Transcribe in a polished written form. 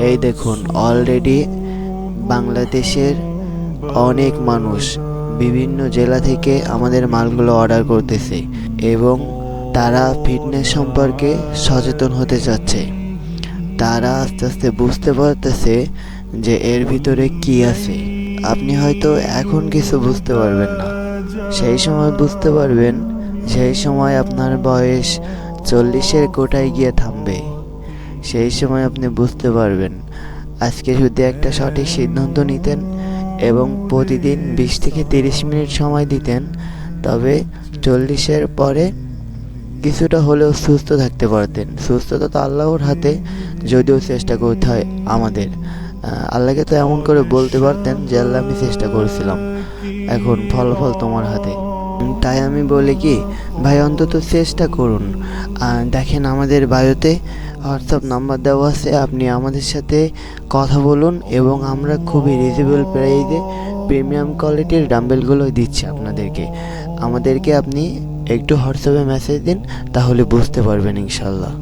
এই দেখুন অলরেডি বাংলাদেশের অনেক মানুষ বিভিন্ন জেলা থেকে আমাদের মালগুলো অর্ডার করতেছে এবং তারা ফিটনেস সম্পর্কে সচেতন হতে চাচ্ছে। তারা আস্তে আস্তে বুঝতে পারতেছে যে এর ভিতরে কি আছে। আপনি হয়তো এখন কিছু বুঝতে পারবেন না, সেই সময় বুঝতে পারবেন, সেই সময় আপনার বয়স 40-এর কোটায় গিয়ে থামবে। সেই সময় আপনি বুঝতে পারবেন আজকে যদি একটা সঠিক সিদ্ধান্ত নিতেন এবং প্রতিদিন 20 থেকে 30 মিনিট সময় দিতেন, তবে 40-এর পরে কিছুটা হলেও সুস্থ থাকতে পারতেন। সুস্থতা তো আল্লাহর হাতে, যদিও চেষ্টা করতে হয় আমাদের। আল্লাহকে তো এমন করে বলতে পারতেন যে আল্লাহ আমি চেষ্টা করেছিলাম, এখন ফলাফল তোমার হাতে। তাই আমি বলি কি ভাই, অন্তত চেষ্টা করুন। দেখেন আমাদের বায়োতে হোয়াটসঅ্যাপ নাম্বার দেওয়া আছে, আপনি আমাদের সাথে কথা বলুন এবং আমরা খুবই রিজনেবল প্রাইসে প্রিমিয়াম কোয়ালিটির ডাম্বেলগুলো দিচ্ছি আপনাদেরকে। আমাদেরকে আপনি একটু হোয়াটসঅ্যাপে মেসেজ দিন, তাহলে বুঝতে পারবেন ইনশাল্লাহ।